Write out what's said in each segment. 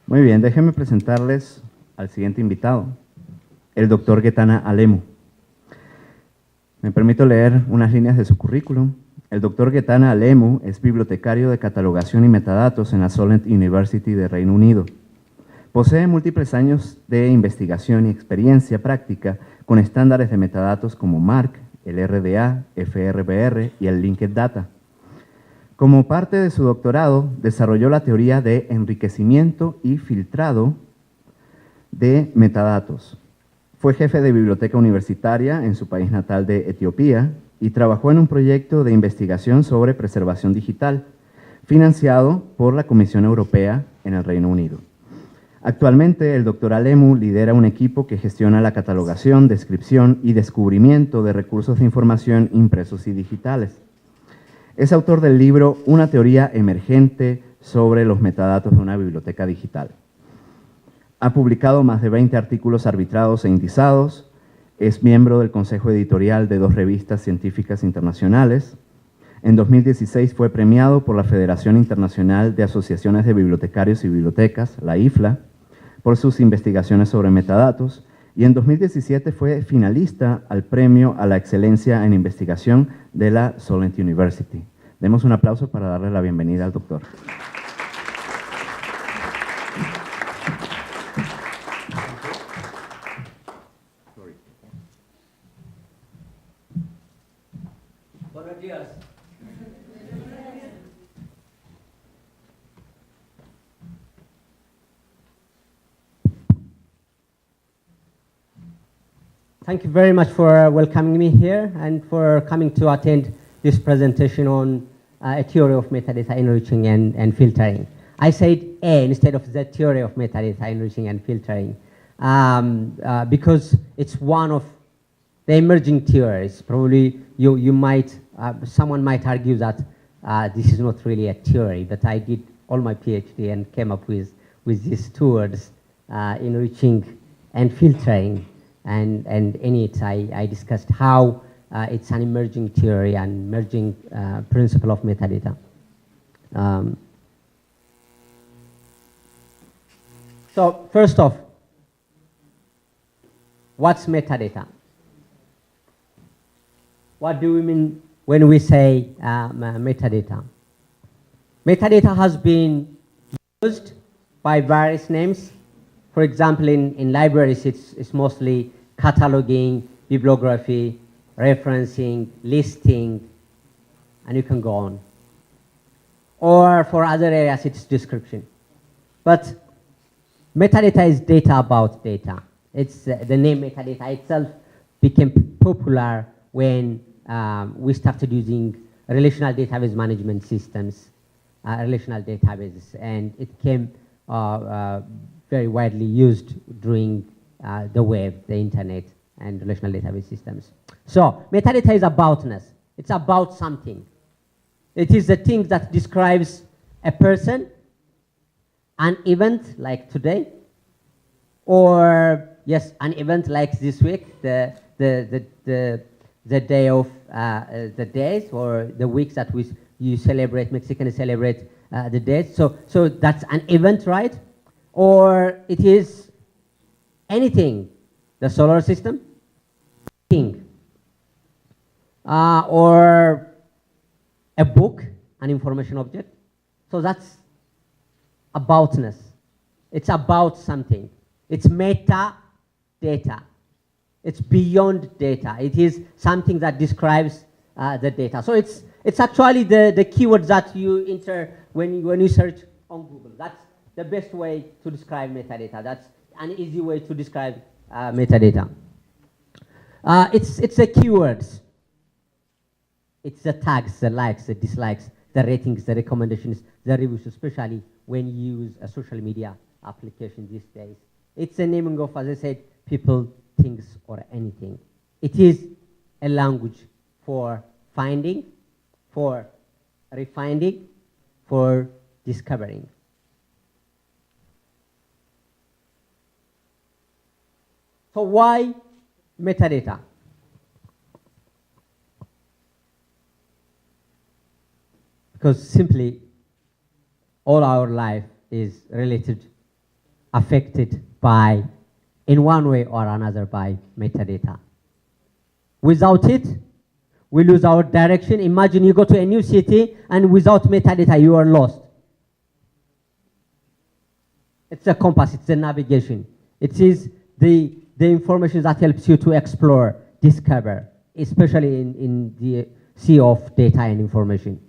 Muy bien, déjenme presentarles al siguiente invitado, el doctor Getaneh Alemu. Me permito leer unas líneas de su currículum. El doctor Getaneh Alemu es bibliotecario de catalogación y metadatos en la Solent University de Reino Unido. Posee múltiples años de investigación y experiencia práctica con estándares de metadatos como MARC, el RDA, FRBR y el Linked Data. Como parte de su doctorado, desarrolló la teoría de enriquecimiento y filtrado de metadatos. Fue jefe de biblioteca universitaria en su país natal de Etiopía y trabajó en un proyecto de investigación sobre preservación digital, financiado por la Comisión Europea en el Reino Unido. Actualmente, el doctor Alemu lidera un equipo que gestiona la catalogación, descripción y descubrimiento de recursos de información impresos y digitales. Es autor del libro Una teoría emergente sobre los metadatos de una biblioteca digital. Ha publicado más de 20 artículos arbitrados e indizados, es miembro del consejo editorial de 2 revistas científicas internacionales. En 2016 fue premiado por la Federación Internacional de Asociaciones de Bibliotecarios y Bibliotecas, la IFLA, por sus investigaciones sobre metadatos, y en 2017 fue finalista al Premio a la Excelencia en Investigación de la Solent University. Demos un aplauso para darle la bienvenida al doctor. Buenos días. Thank you very much for welcoming me here and for coming to attend this presentation on a theory of metadata enriching and filtering. I said A instead of the theory of metadata enriching and filtering because it's one of the emerging theories. Probably you might, someone might argue that this is not really a theory, but I did all my PhD and came up with these two words, enriching and filtering. And in it, I discussed how it's an emerging theory and emerging principle of metadata. So first off, what's metadata? What do we mean when we say metadata? Metadata has been used by various names. For example, in libraries, it's mostly cataloging, bibliography, referencing, listing, and you can go on. Or for other areas, it's description. But metadata is data about data. It's the name metadata itself became popular when we started using relational database management systems, relational databases, and it came very widely used during the web, the internet, and relational database systems. So metadata is aboutness. It's about something. It is the thing that describes a person, an event like today, or yes, an event like this week, the day of the days, or the weeks that you celebrate, Mexicans celebrate the days. So that's an event, right? Or it is anything, the solar system, thing, or a book, an information object. So that's aboutness. It's about something. It's metadata. It's beyond data. It is something that describes the data. So it's actually the keywords that you enter when you search on Google. That's the best way to describe metadata. That's an easy way to describe metadata. It's the keywords. It's the tags, the likes, the dislikes, the ratings, the recommendations, the reviews, especially when you use a social media application these days. It's the naming of, as I said, people, things, or anything. It is a language for finding, for refining, for discovering. So why metadata? Because simply all our life is related affected by, in one way or another, by metadata. Without it, we lose our direction. Imagine you go to a new city and without metadata you are lost. It's a compass, it's a navigation. It is the information that helps you to explore, discover, especially in the sea of data and information.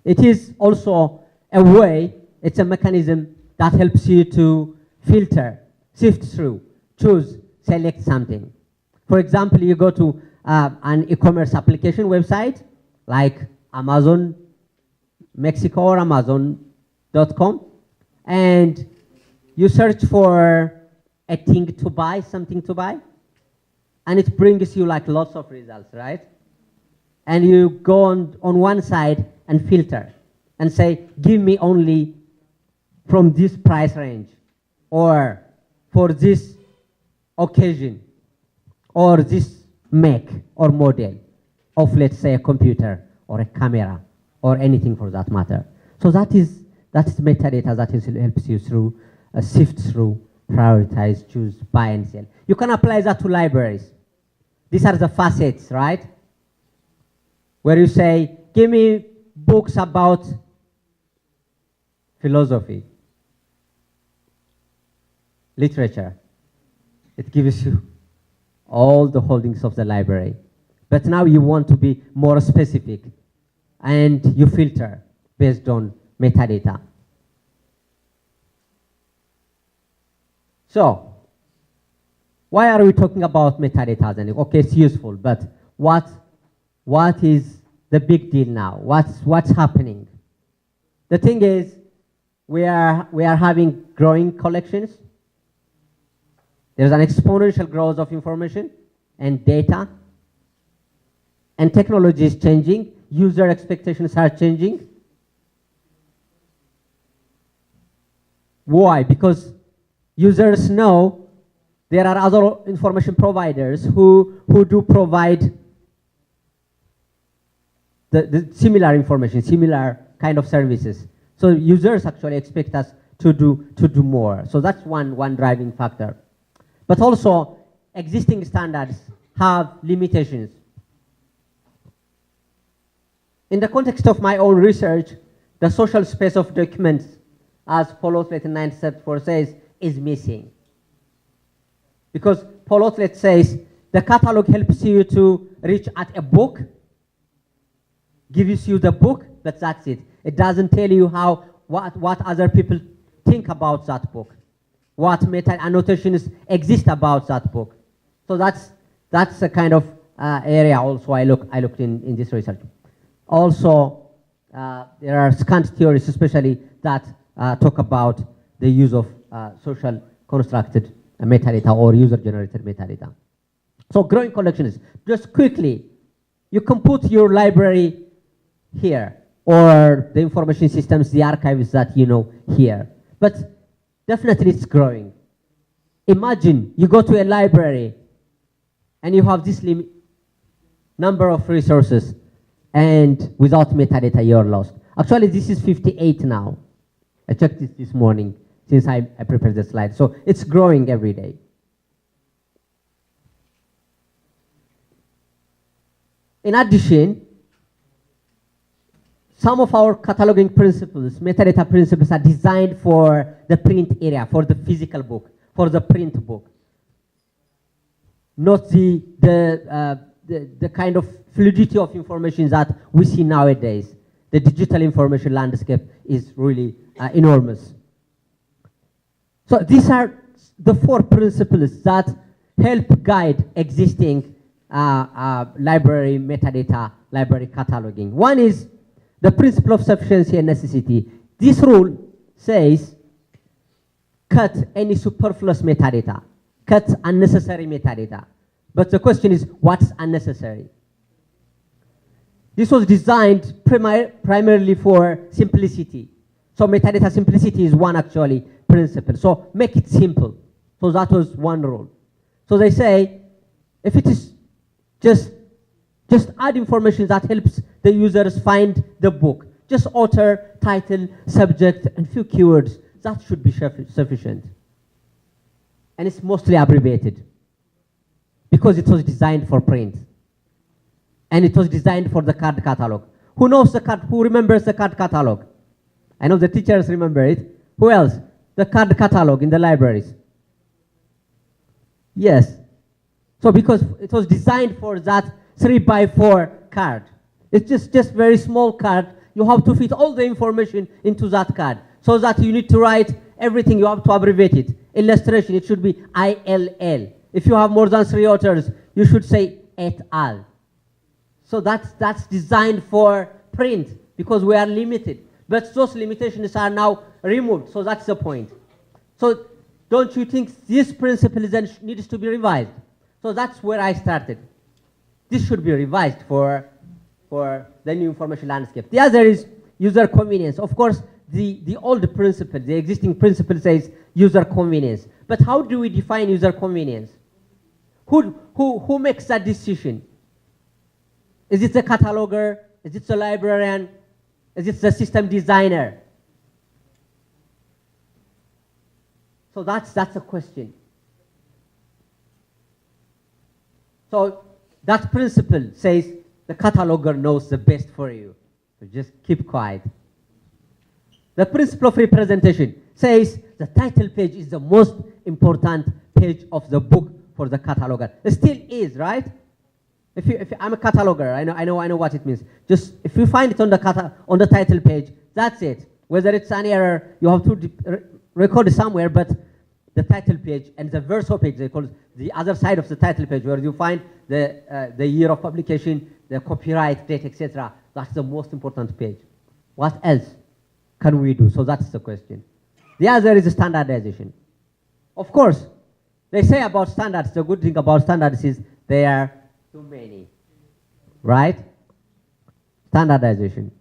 It is also a way, it's a mechanism that helps you to filter, sift through, choose, select something. For example, you go to an e-commerce application website like Amazon Mexico or Amazon.com, and you search for a thing to buy, something to buy, and it brings you like lots of results, right? And you go on one side and filter and say, give me only from this price range, or for this occasion, or this make or model of, let's say, a computer or a camera or anything for that matter. So that is metadata that helps you through, sift through, prioritize, choose, buy and sell. You can apply that to libraries. These are the facets, right? Where you say, give me books about philosophy, literature. It gives you all the holdings of the library. But now you want to be more specific, and you filter based on metadata. So, why are we talking about metadata then? Okay, it's useful, but what is the big deal now? What's happening? The thing is, we are having growing collections. There's an exponential growth of information and data, and technology is changing. User expectations are changing. Why? Because users know there are other information providers who do provide the similar information, similar kind of services. So users actually expect us to do more. So that's one driving factor. But also, existing standards have limitations. In the context of my own research, the social space of documents, as Paul Outlet in 1974 says, is missing. Because Paul Outlet says the catalog helps you to reach at a book, gives you the book, but that's it. It doesn't tell you what other people think about that book, what meta annotations exist about that book. So that's a kind of area also I looked in this research. Also, there are scant theories, especially that talk about the use of social constructed metadata or user-generated metadata. So growing collections, just quickly, you can put your library here, or the information systems, the archives that you know here. But definitely it's growing. Imagine you go to a library and you have this number of resources, and without metadata you're lost. Actually, this is 58 now. I checked this morning since I prepared the slide. So it's growing every day. In addition, some of our cataloging principles, metadata principles, are designed for the print area, for the physical book, for the print book. Not the kind of fluidity of information that we see nowadays. The digital information landscape is really enormous. So these are the 4 principles that help guide existing library metadata, library cataloging. One is the principle of sufficiency and necessity. This rule says cut any superfluous metadata, cut unnecessary metadata. But the question is, what's unnecessary? This was designed primarily for simplicity. So metadata simplicity is one actually principle. So make it simple. So that was one rule. So they say, if it is just add information that helps the users find the book. Just author, title, subject, and few keywords. That should be sufficient. and it's mostly abbreviated because it was designed for print. And it was designed for the card catalog. Who knows the card? Who remembers the card catalog? I know the teachers remember it. Who else? The card catalog in the libraries. Yes. So because it was designed for that 3x4 card. It's just very small card. You have to fit all the information into that card. So that you need to write everything, you have to abbreviate it. Illustration, it should be ILL. If you have more than 3 authors, you should say et al. So that's designed for print because we are limited. But those limitations are now removed, so that's the point. So don't you think this principle then needs to be revised? So that's where I started. This should be revised for the new information landscape. The other is user convenience. Of course, the old principle, the existing principle says user convenience. But how do we define user convenience? Who makes that decision? Is it the cataloger? Is it the librarian? Is it the system designer? So that's a question. So that principle says the cataloger knows the best for you. So just keep quiet. The principle of representation says the title page is the most important page of the book for the cataloger. It still is, right? If I'm a cataloger, I know what it means. Just if you find it on the title page, that's it. Whether it's an error, you have to record it somewhere, but the title page and the verso page, they call it the other side of the title page, where you find the year of publication, the copyright date, etc. That's the most important page. What else can we do? So that's the question. The other is standardization. Of course, they say about standards, the good thing about standards is they are too many, right? Standardization.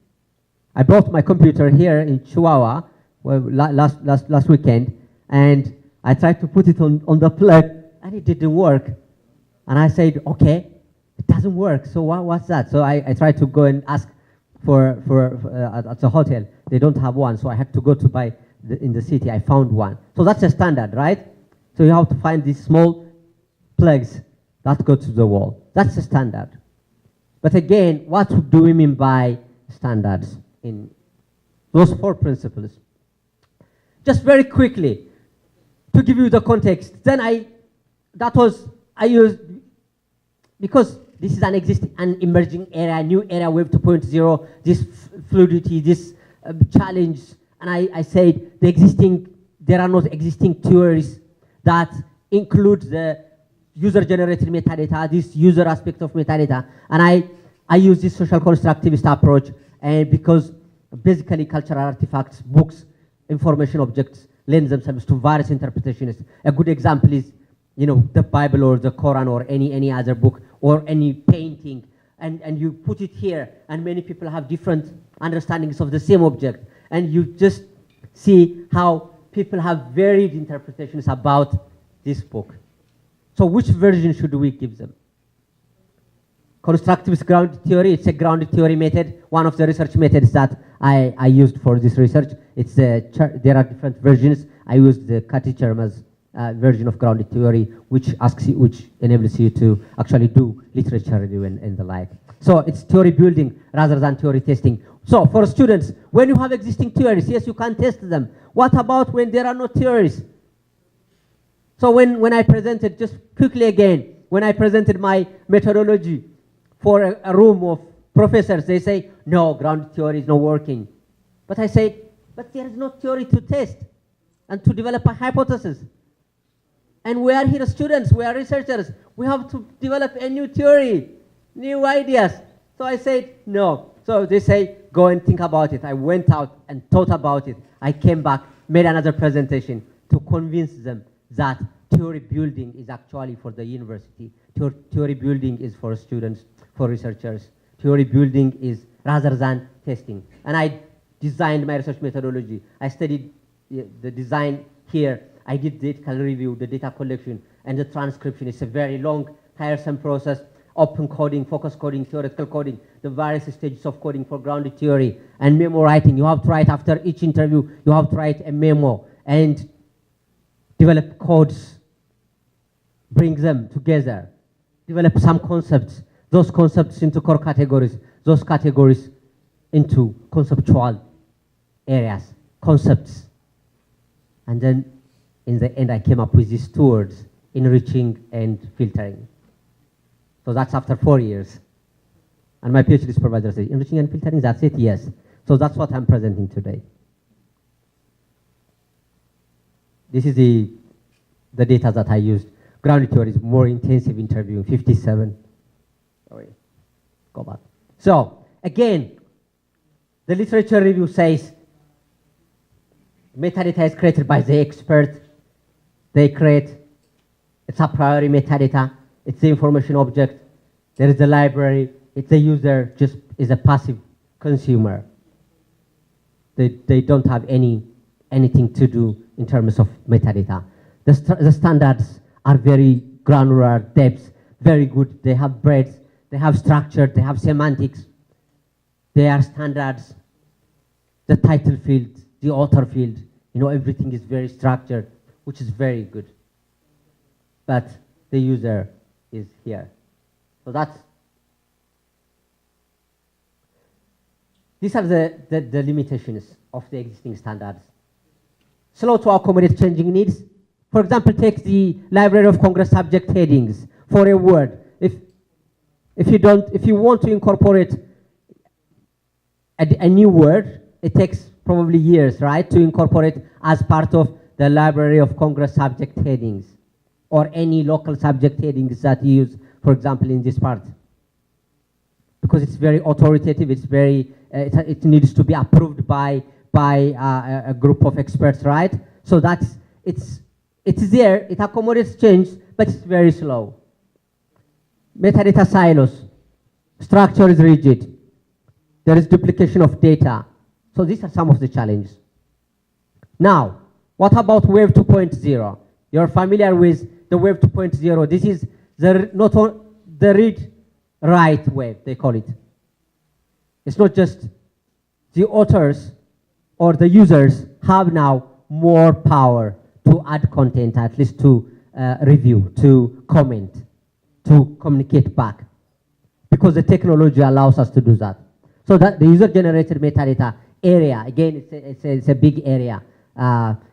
I brought my computer here in Chihuahua last weekend, and I tried to put it on the plug, and it didn't work. And I said, okay, it doesn't work, so what's that? So I tried to go and ask for at the hotel. They don't have one, so I had to go to buy in the city. I found one. So that's a standard, right? So you have to find these small plugs that go to the wall. That's a standard. But again, what do we mean by standards in those 4 principles? Just very quickly, to give you the context, then I used, because this is an emerging era, new era, Web 2.0, this fluidity, this challenge, and I said there are not existing theories that include the user-generated metadata, this user aspect of metadata, and I use this social constructivist approach, and because basically cultural artifacts, books, information objects lend themselves to various interpretations. A good example is, the Bible or the Quran or any other book or any painting, and you put it here, and many people have different understandings of the same object, and you just see how people have varied interpretations about this book. So which version should we give them? Constructivist grounded theory, it's a grounded theory method. One of the research methods that I used for this research, there are different versions. I used the Kati-Sharma's version of grounded theory, which enables you to actually do literature review and the like. So it's theory building rather than theory testing. So for students, when you have existing theories, yes, you can test them. What about when there are no theories? So when I presented, just quickly again, when I presented my methodology for a room of professors, they say, no, grounded theory is not working. But I said, but there is no theory to test and to develop a hypothesis. And we are here students, we are researchers. We have to develop a new theory, new ideas. So I said, no. So they say, go and think about it. I went out and thought about it. I came back, made another presentation to convince them that theory building is actually for the university. Theory building is for students, for researchers. Theory building is rather than testing. And I designed my research methodology. I studied the design here. I did the ethical review, the data collection, and the transcription. It's a very long, tiresome process. Open coding, focus coding, theoretical coding, the various stages of coding for grounded theory, and memo writing. You have to write after each interview, you have to write a memo and develop codes bring them together, develop some concepts, those concepts into core categories, those categories into conceptual areas, concepts. And then in the end, I came up with these two words, enriching and filtering. So that's after 4 years. And my PhD supervisor said, enriching and filtering, that's it? Yes. So that's what I'm presenting today. This is the data that I used. Ground theory is more intensive interviewing, 57. Sorry, go back. So again, the literature review says metadata is created by the expert. They create, it's a priori metadata, it's the information object, there is the library, it's the user just is a passive consumer. They don't have anything to do in terms of metadata. The standards are very granular, depth, very good. They have breadth, they have structure, they have semantics. They are standards. The title field, the author field, everything is very structured, which is very good. But the user is here. So these are the limitations of the existing standards. Slow to accommodate changing needs. For example, take the Library of Congress subject headings for a word. If you want to incorporate a new word, it takes probably years, right, to incorporate as part of the Library of Congress subject headings or any local subject headings that you use, for example, in this part. Because it's very authoritative, it needs to be approved by a group of experts, right? So it's there, it accommodates change, but it's very slow. Metadata silos, structure is rigid, there is duplication of data. So these are some of the challenges. Now, what about Wave 2.0? You're familiar with the Wave 2.0. This is the read-write wave, they call it. It's not just the authors or the users have now more power to add content, at least to review, to comment, to communicate back, because the technology allows us to do that. So that the user-generated metadata area, again, it's a big area.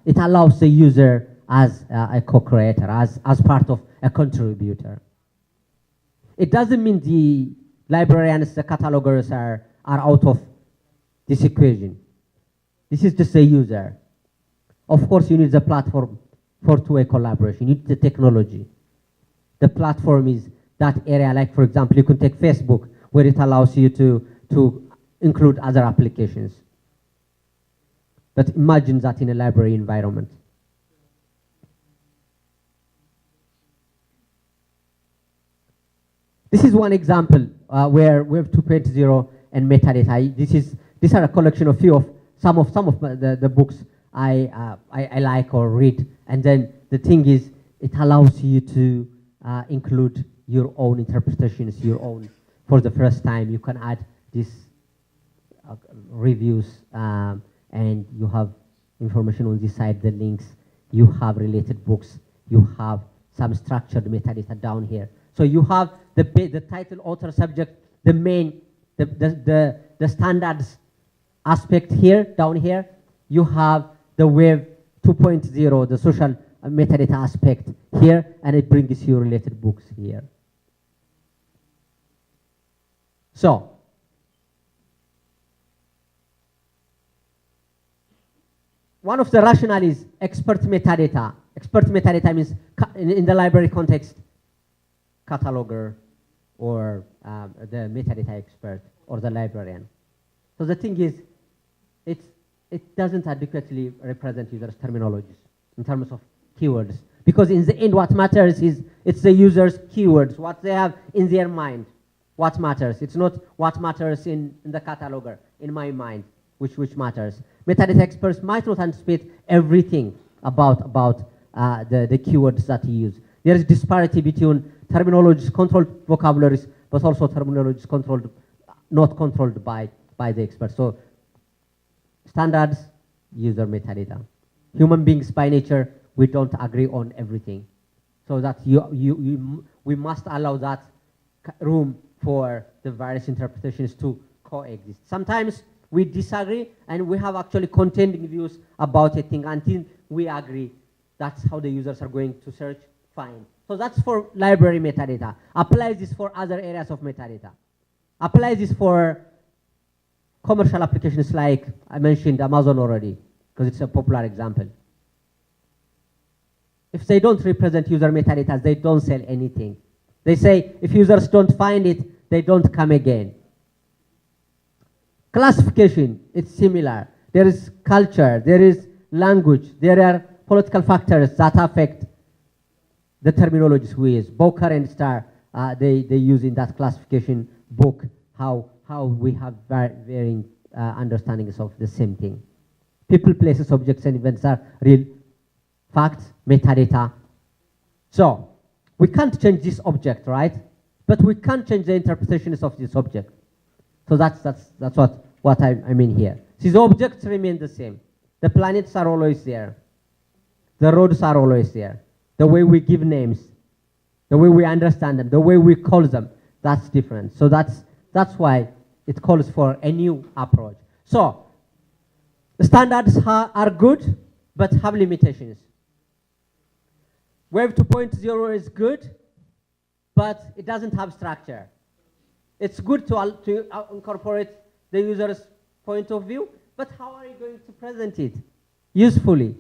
It allows the user as a co-creator, as part of a contributor. It doesn't mean the librarians, the catalogers are out of this equation. This is just a user. Of course, you need the platform for two-way collaboration. You need the technology. The platform is that area, like, for example, you can take Facebook, where it allows you to include other applications. But imagine that in a library environment. This is one example where Web 2.0 and metadata. These are a collection of some of the books I like or read. And then the thing is, it allows you to include your own interpretations, your own. For the first time, you can add these reviews, and you have information on this side, the links. You have related books. You have some structured metadata down here. So you have the title, author, subject, the main, the standards aspect here, down here. You have the Web 2.0, the social metadata aspect here, and it brings you related books here. So, one of the rationale is expert metadata. Expert metadata means, in the library context, cataloger or the metadata expert or the librarian. So the thing is, it doesn't adequately represent users' terminologies in terms of keywords. Because in the end, what matters is it's the user's keywords, what they have in their mind, what matters. It's not what matters in the cataloger, in my mind, which matters. Metadata experts might not anticipate everything about the keywords that you use. There is disparity between terminologies, controlled vocabularies, but also terminologies not controlled by the experts. So standards, user metadata. Human beings by nature, we don't agree on everything. so that we must allow that room for the various interpretations to coexist. Sometimes we disagree and we have actually contending views about a thing until we agree that's how the users are going to search, find. So that's for library metadata. Apply this for other areas of metadata. Apply this for commercial applications like I mentioned Amazon already, because it's a popular example. If they don't represent user metadata, they don't sell anything. They say if users don't find it, they don't come again. Classification, it's similar. There is culture, there is language, there are political factors that affect the terminologies we use. Boker and Star, they use in that classification book how we have varying understandings of the same thing. People, places, objects, and events are real facts, metadata. So we can't change this object, right? But we can change the interpretations of this object. So that's what I mean here. These objects remain the same. The planets are always there. The roads are always there. The way we give names, the way we understand them, the way we call them, that's different. So that's why it calls for a new approach. So the standards are good, but have limitations. Web 2.0 is good, but it doesn't have structure. It's good to incorporate the user's point of view, but how are you going to present it usefully?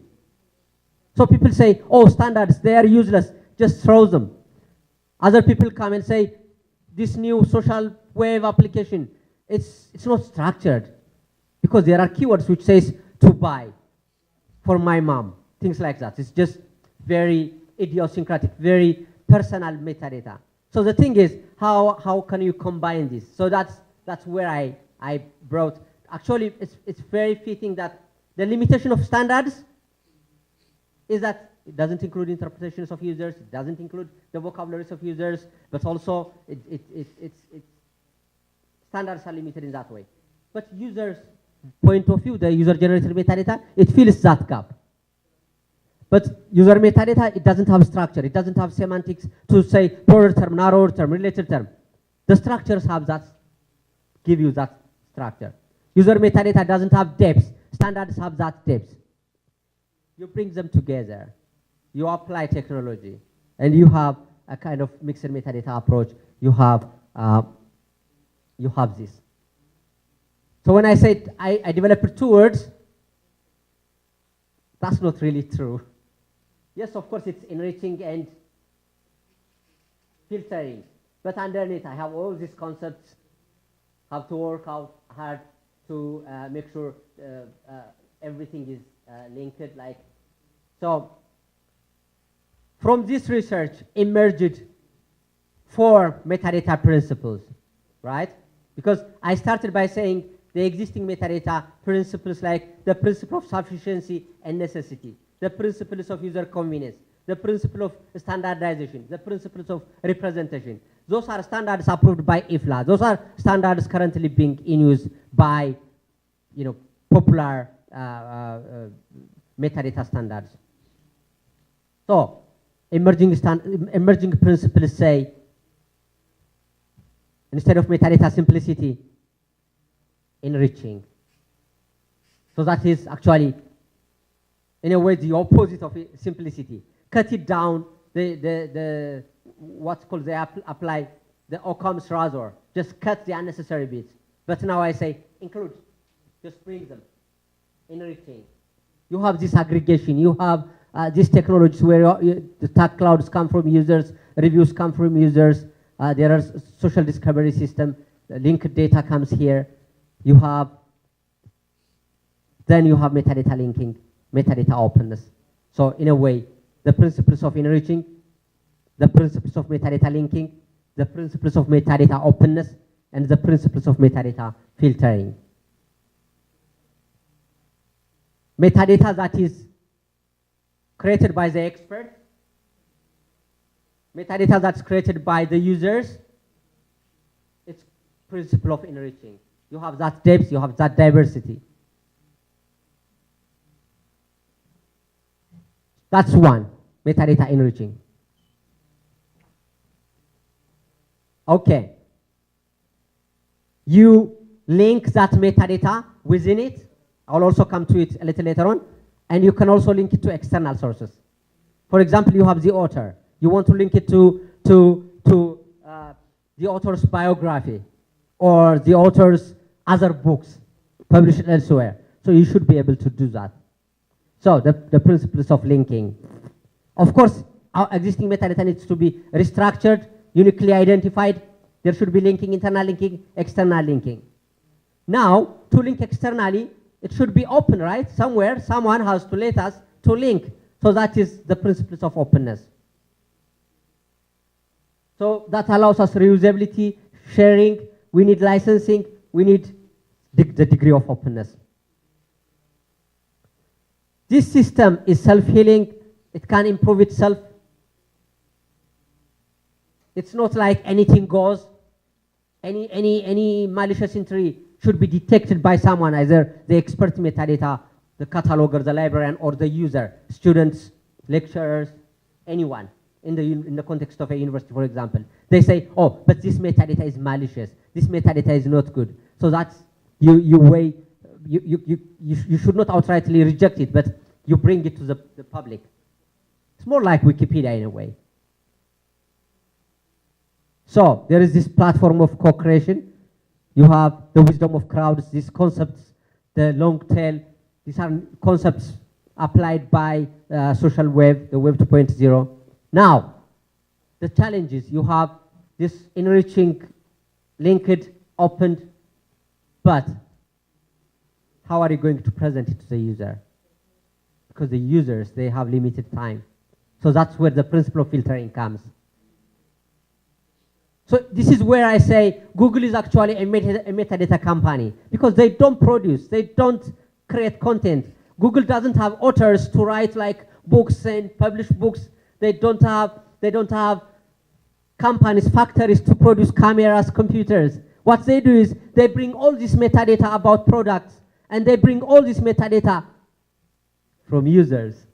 So people say, oh, standards, they are useless, just throw them. Other people come and say, this new social web application, it's not structured, because there are keywords which says to buy for my mom, things like that. It's just very idiosyncratic, very personal metadata. So the thing is, how can you combine this? So that's where I brought, actually it's very fitting that the limitation of standards is that it doesn't include interpretations of users, it doesn't include the vocabularies of users, but also standards are limited in that way. But users' point of view, the user-generated metadata, it fills that gap. But user metadata, it doesn't have structure, it doesn't have semantics to say broader term, narrower term, related term. The structures have that, give you that structure. User metadata doesn't have depth, standards have that depth. You bring them together, you apply technology, and you have a kind of mixed metadata approach. You have this. So when I said I developed two words, that's not really true. Yes, of course, it's enriching and filtering, but underneath I have all these concepts, have to work out hard to make sure everything is linked. So from this research emerged 4 metadata principles, right? Because I started by saying the existing metadata principles, like the principle of sufficiency and necessity, the principles of user convenience, the principle of standardization, the principles of representation. Those are standards approved by IFLA. Those are standards currently being in use by, popular metadata standards. So, emerging principles say, instead of metadata simplicity, enriching. So that is actually, in a way, the opposite of simplicity. Cut it down, what's called, they apply the Occam's razor, just cut the unnecessary bits. But now I say, include, just bring them, enriching. You have this aggregation, you have these technologies where the tag clouds come from users, reviews come from users, there are social discovery system, the linked data comes here. Then you have metadata linking, metadata openness. So in a way, the principles of enriching, the principles of metadata linking, the principles of metadata openness, and the principles of metadata filtering. Metadata that is created by the expert, metadata that's created by the users, it's principle of enriching. You have that depth, you have that diversity. That's one, metadata enriching. Okay. You link that metadata within it. I'll also come to it a little later on. And you can also link it to external sources. For example, you have the author. You want to link it to the author's biography or the author's other books published elsewhere. So you should be able to do that. So the principles of linking. Of course, our existing metadata needs to be restructured, uniquely identified. There should be linking, internal linking, external linking. Now, to link externally, it should be open, right? Somewhere, someone has to let us to link. So that is the principles of openness. So that allows us reusability, sharing, we need licensing, we need the degree of openness. This system is self-healing, it can improve itself. It's not like anything goes. Any malicious entry should be detected by someone, either the expert metadata, the cataloger, the librarian, or the user, students, lecturers, anyone in the context of a university, for example. They say, oh, but this metadata is malicious. This metadata is not good. So that's, you should not outrightly reject it, but you bring it to the public. It's more like Wikipedia in a way. So there is this platform of co-creation. You have the wisdom of crowds, these concepts, the long tail. These are concepts applied by social web, the web 2.0. Now, the challenges, you have this enriching, linked, opened, but how are you going to present it to the user? Because the users, they have limited time. So that's where the principle of filtering comes. So this is where I say Google is actually a metadata company, because they don't produce, they don't create content. Google doesn't have authors to write like books and publish books. They don't have companies, factories to produce cameras, computers. What they do is they bring all this metadata about products, and they bring all this metadata from users,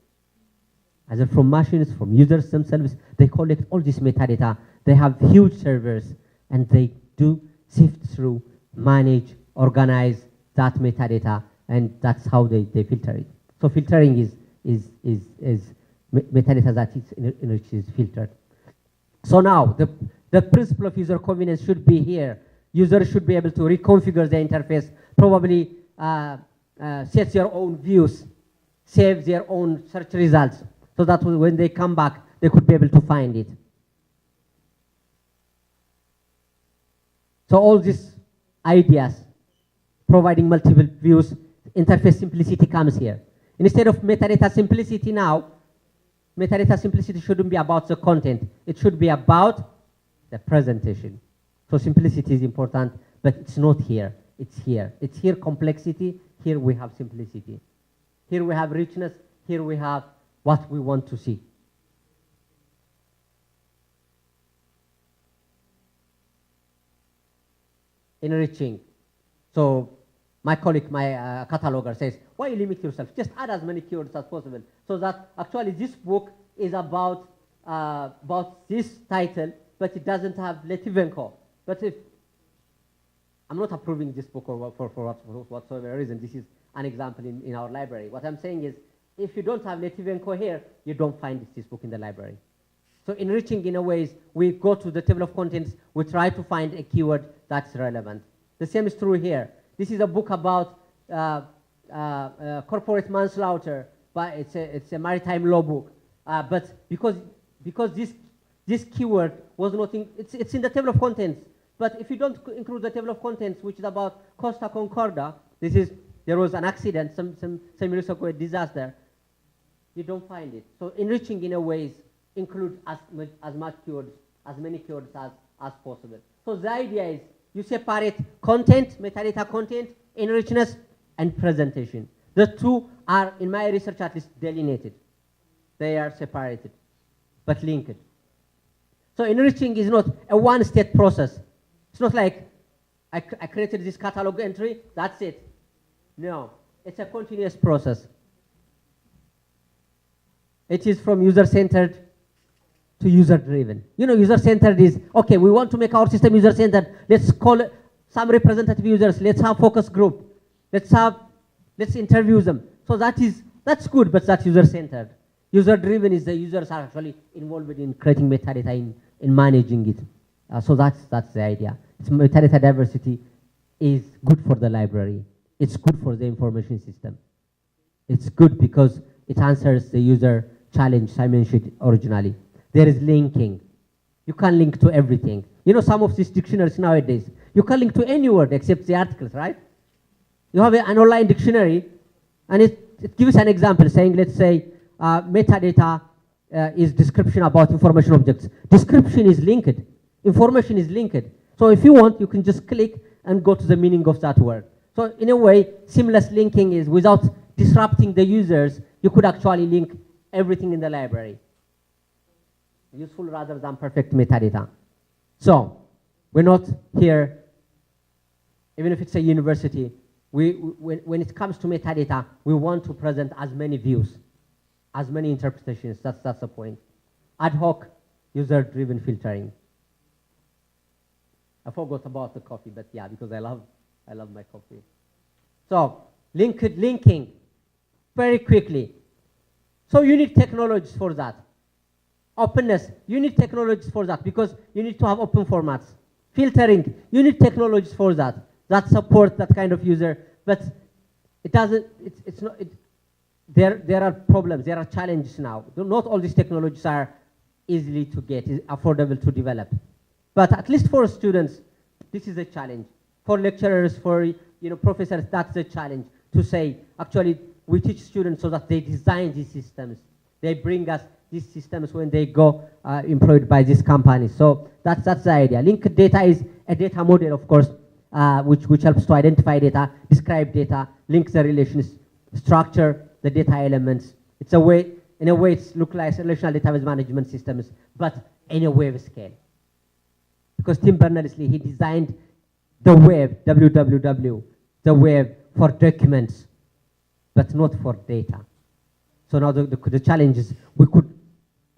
either from machines, from users themselves. They collect all this metadata. They have huge servers, and they do sift through, manage, organize that metadata, and that's how they filter it. So filtering is metadata that is enriched is filtered. So now the principle of user convenience should be here. Users should be able to reconfigure the interface, probably set their own views, save their own search results, so that when they come back, they could be able to find it. So all these ideas, providing multiple views, interface simplicity comes here. Instead of metadata simplicity now, metadata simplicity shouldn't be about the content. It should be about the presentation. So simplicity is important, but it's not here. It's here. It's here complexity. Here we have simplicity. Here we have richness. Here we have what we want to see. Enriching. So my colleague, my cataloger says, why you limit yourself? Just add as many keywords as possible. So that actually this book is about this title, but it doesn't have Letivenko. But if I'm not approving this book or for whatsoever reason, this is an example in our library. What I'm saying is, if you don't have Letivenko here, you don't find this book in the library. So enriching, in a way, is we go to the table of contents, we try to find a keyword that's relevant. The same is true here. This is a book about corporate manslaughter, but it's a maritime law book. But because this keyword was not it's in the table of contents. But if you don't include the table of contents, which is about Costa Concordia, there was an accident, some years ago, a disaster. You don't find it. So enriching, in a way, is include as many keywords as possible. So the idea is you separate content, metadata content, enrichment, and presentation. The two are, in my research at least, delineated. They are separated, but linked. So enriching is not a one-step process. It's not like I created this catalog entry, that's it. No, it's a continuous process. It is from user-centered to user-driven. You know, user-centered is, okay, we want to make our system user-centered. Let's call some representative users. Let's have focus group. Let's interview them. So that's good, but that's user-centered. User-driven is the users are actually involved in creating metadata, in managing it. So that's the idea. Metadata diversity is good for the library. It's good for the information system. It's good because it answers the user challenge I mentioned originally. There is linking. You can link to everything. You know, some of these dictionaries nowadays, you can link to any word except the articles, right? You have an online dictionary, and it gives an example saying, let's say, metadata is description about information objects. Description is linked. Information is linked. So if you want, you can just click and go to the meaning of that word. So in a way, seamless linking is without disrupting the users, you could actually link everything in the library. Useful rather than perfect metadata. So we're not here, even if it's a university, when it comes to metadata, we want to present as many views, as many interpretations. That's the point. Ad hoc, user-driven filtering. I forgot about the coffee, but yeah, because I love my coffee. So linking, very quickly. So you need technologies for that. Openness, you need technologies for that because you need to have open formats. Filtering, you need technologies for that. That support that kind of user, but it doesn't, it's not, there are problems, there are challenges now. Not all these technologies are easily to get, affordable to develop. But at least for students, this is a challenge. For lecturers, for professors, that's a challenge to say, actually, we teach students so that they design these systems. They bring us these systems when they go employed by these companies. So that's the idea. Linked data is a data model, of course, which helps to identify data, describe data, link the relations, structure the data elements. It's a way, in a way, it looks like relational database management systems, but in a web scale. Because Tim Berners-Lee, he designed the web, www, the web for documents, but not for data. So now the challenge is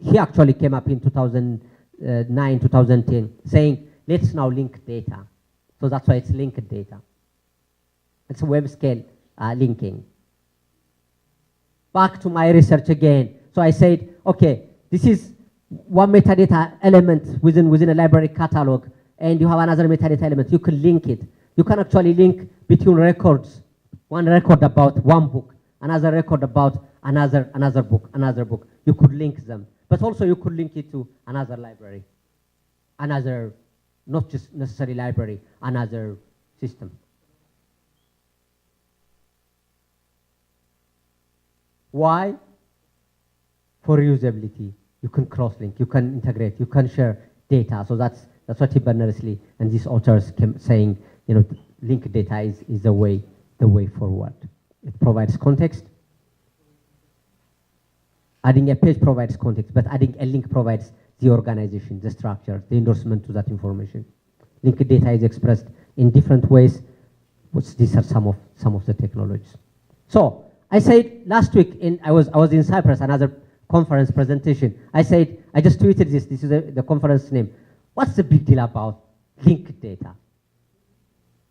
he actually came up in 2009, 2010, saying, let's now link data. So that's why it's linked data. It's a web scale linking. Back to my research again. So I said, okay, this is one metadata element within a library catalog, and you have another metadata element. You can link it. You can actually link between records. One record about one book, another record about another book. You could link them. But also you could link it to another library, another, not just necessarily library, another system. Why? For usability. You can cross-link, you can integrate, you can share data. So that's what Tim Berners-Lee and these authors came saying, linked data is the way forward. It provides context. Adding a page provides context, but adding a link provides the organization, the structure, the endorsement to that information. Linked data is expressed in different ways, which these are some of the technologies. So I said last week, I was in Cyprus, another conference presentation. I said, I just tweeted this is the conference name. What's the big deal about linked data?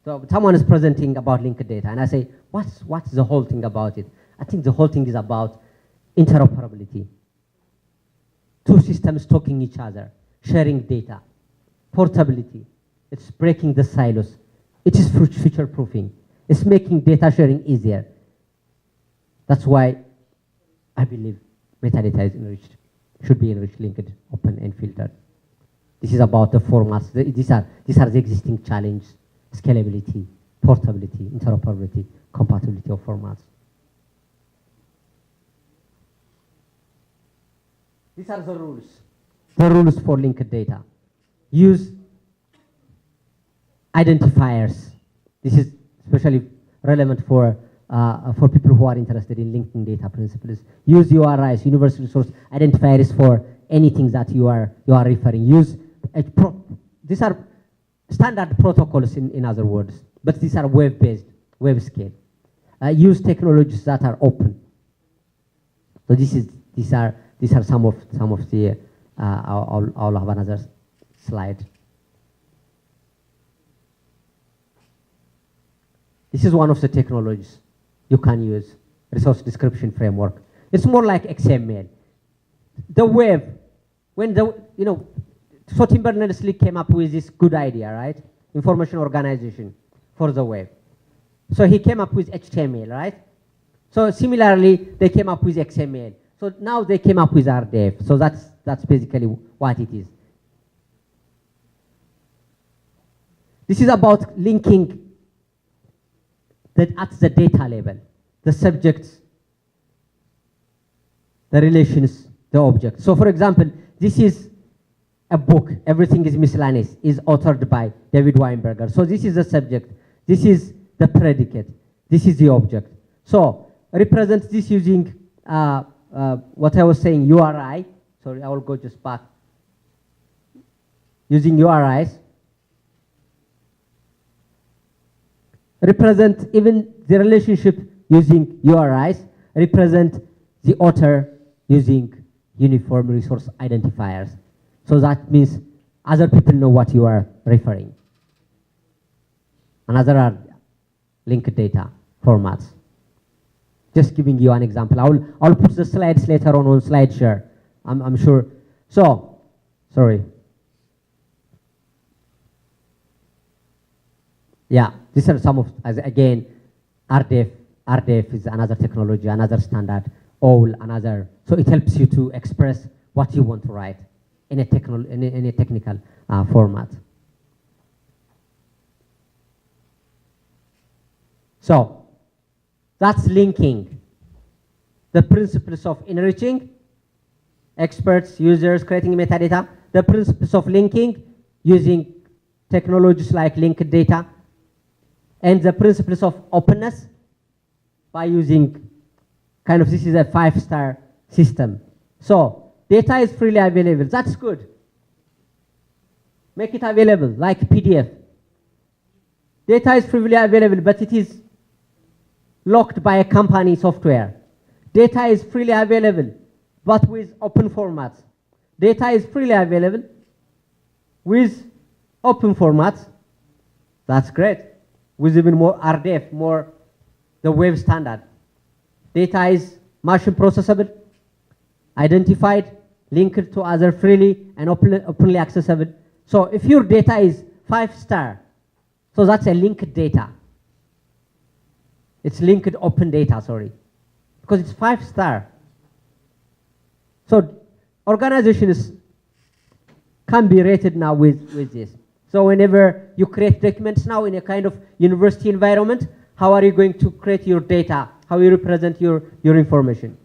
So someone is presenting about linked data, and I say, what's the whole thing about it? I think the whole thing is about interoperability. Two systems talking each other, sharing data. Portability, it's breaking the silos. It is future-proofing. It's making data sharing easier. That's why I believe metadata is enriched, should be enriched, linked, open, and filtered. This is about the formats. These are the existing challenges: scalability, portability, interoperability, compatibility of formats. These are the rules. The rules for linked data. Use identifiers. This is especially relevant for people who are interested in linking data principles. Use URIs, universal resource identifiers, for anything that you are referring. Use these are standard protocols in other words, but these are web-based, web scale. Use technologies that are open. So these are some of the I'll have another slide. This is one of the technologies you can use, resource description framework. It's more like XML. The web, when so Tim Berners-Lee came up with this good idea, right? Information organization for the web. So he came up with HTML, right? So similarly, they came up with XML. So now they came up with RDF. So that's basically what it is. This is about linking that at the data level, the subjects, the relations, the objects. So for example, this is a book, Everything is Miscellaneous, is authored by David Weinberger. So this is the subject, this is the predicate, this is the object. So represent this using what I was saying, URI. Sorry, I will go just back. Using URIs. Represent even the relationship using URIs. Represent the author using uniform resource identifiers. So that means other people know what you are referring. Another are linked data formats. Just giving you an example. I'll put the slides later on SlideShare. I'm sure. So, sorry. Yeah, these are some of, again, RDF. RDF is another technology, another standard, OWL, another. So it helps you to express what you want to write in a technical format. So that's linking. The principles of enriching, experts, users, creating metadata. The principles of linking, using technologies like linked data. And the principles of openness, by using this is a 5-star system. So data is freely available. That's good. Make it available, like PDF. Data is freely available, but it is locked by a company software. Data is freely available, but with open formats. Data is freely available with open formats. That's great. With even more RDF, more the web standard. Data is machine processable, identified, linked to other freely and openly accessible. So if your data is 5-star, so that's a linked data. It's linked open data, sorry, because it's 5-star. So organizations can be rated now with this. So whenever you create documents now in a kind of university environment, how are you going to create your data? How you represent your information?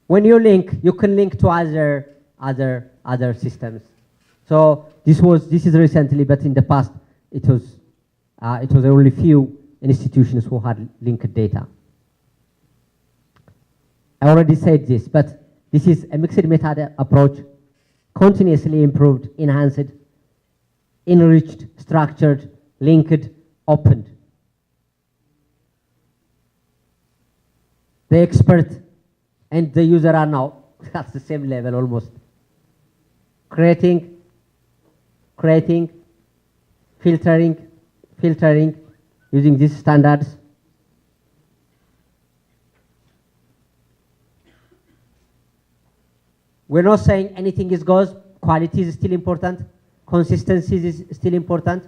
When you link, you can link to other systems. So this is recently, but in the past it was only few institutions who had linked data. I already said this, but this is a mixed method approach, continuously improved, enhanced, enriched, structured, linked, opened. The expert and the user are now at the same level almost. Creating, filtering, using these standards. We're not saying anything is goes. Quality is still important. Consistency is still important.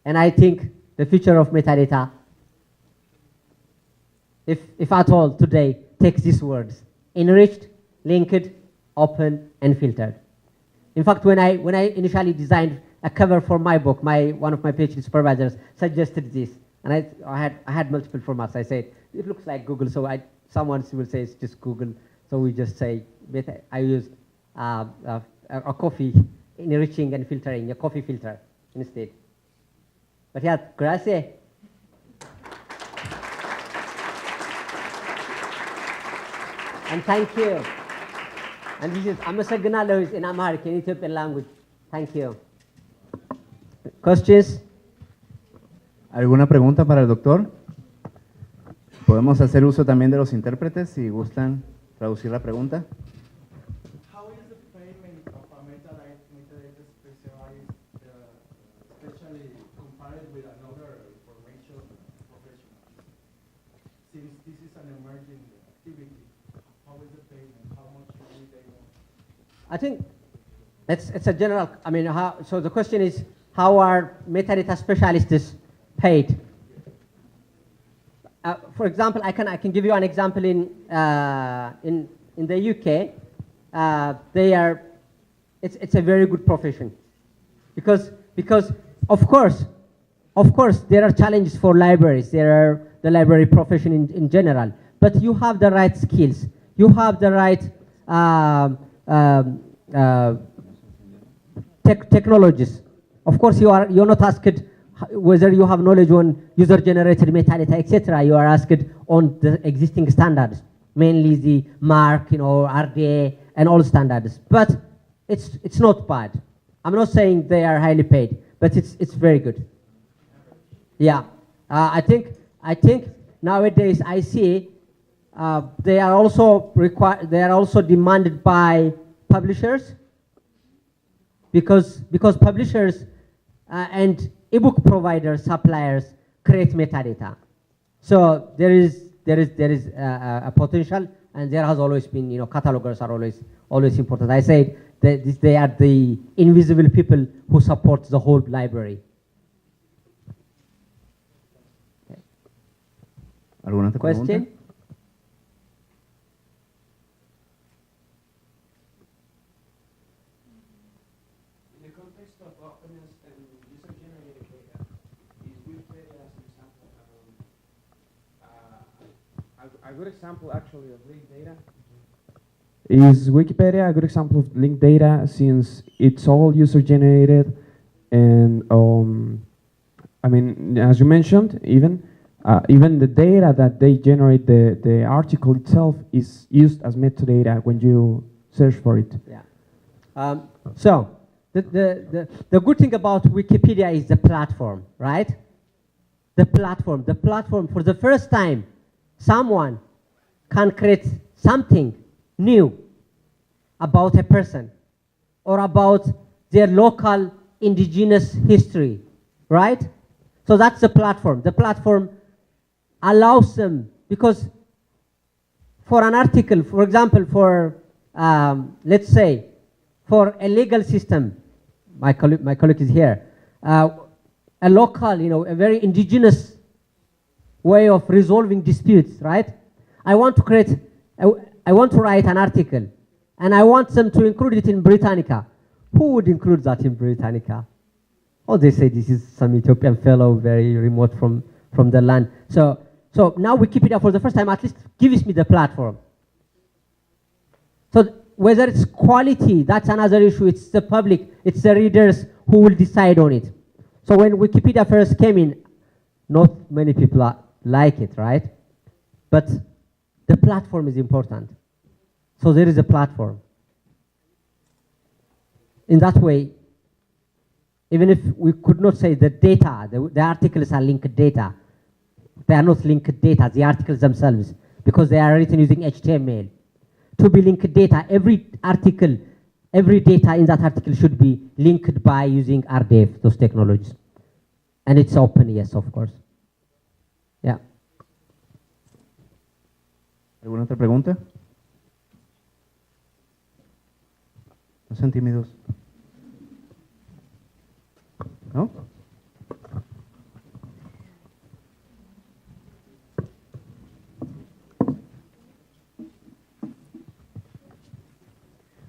And I think the future of metadata, if at all today, takes these words: enriched, linked, open, and filtered. In fact, when I initially designed a cover for my book, one of my PhD supervisors suggested this, and I had multiple formats. I said it looks like Google, so someone will say it's just Google. So we just say I used a coffee enriching and filtering, a coffee filter instead. But yeah, gracias. And thank you. And this is Amasaganalo in Amharic, in Ethiopian language. Thank you. Questions? ¿Alguna pregunta para el doctor? Podemos hacer uso también de los intérpretes si gustan traducir la pregunta. How is the payment of a metadata specialized, especially compared with another information professional? Since this is an emerging activity, how is the payment? How much do they want? I think it's a general, I mean, so the question is, how are metadata specialists paid? For example, I can give you an example in the UK. It's a very good profession because of course there are challenges for libraries. There are the library profession in general, but you have the right skills. You have the right technologies. Of course, you're not asked whether you have knowledge on user-generated metadata, etc. You are asked on the existing standards, mainly the MARC, RDA, and all standards. But it's not bad. I'm not saying they are highly paid, but it's very good. Yeah, I think nowadays I see they are also demanded by publishers because publishers and ebook providers, suppliers create metadata. So there is a potential, and there has always been, catalogers are always important. I said that they are the invisible people who support the whole library. Okay. ¿Alguna otra Question? pregunta? A good example actually of linked data is Wikipedia. A good example of linked data since it's all user generated, and I mean, as you mentioned, even the data that they generate, the article itself is used as metadata when you search for it. Yeah. So the good thing about Wikipedia is the platform, right? The platform for the first time, someone can create something new about a person or about their local indigenous history, right? So that's the platform. The platform allows them, because for an article, for example, for, let's say, for a legal system, my colleague is here, a local, a very indigenous way of resolving disputes, right? I want to write an article, and I want them to include it in Britannica. Who would include that in Britannica? Oh, they say this is some Ethiopian fellow, very remote from the land. So now Wikipedia, for the first time, at least gives me the platform. So whether it's quality, that's another issue. It's the public, it's the readers who will decide on it. So when Wikipedia first came in, not many people like it, right? But the platform is important. So there is a platform. In that way, even if we could not say the data, the articles are linked data, they are not linked data, the articles themselves, because they are written using HTML. To be linked data, every data in that article should be linked by using RDF, those technologies. And it's open, yes, of course. Yeah. ¿Alguna otra pregunta? No sean tímidos. ¿No?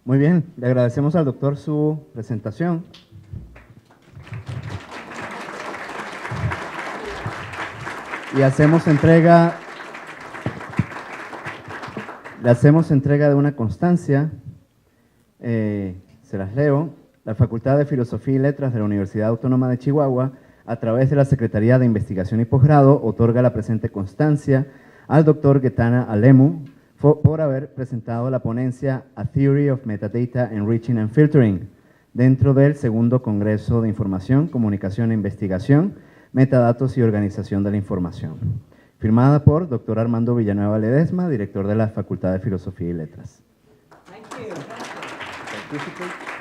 Muy bien, le agradecemos al doctor su presentación. Y le hacemos entrega de una constancia, se las leo. La Facultad de Filosofía y Letras de la Universidad Autónoma de Chihuahua, a través de la Secretaría de Investigación y Posgrado, otorga la presente constancia al doctor Getaneh Alemu por haber presentado la ponencia A Theory of Metadata, Enriching and Filtering, dentro del segundo Congreso de Información, Comunicación e Investigación, Metadatos y Organización de la Información. firmada por Dr. Armando Villanueva Ledesma, director de la Facultad de Filosofía y Letras. Thank you.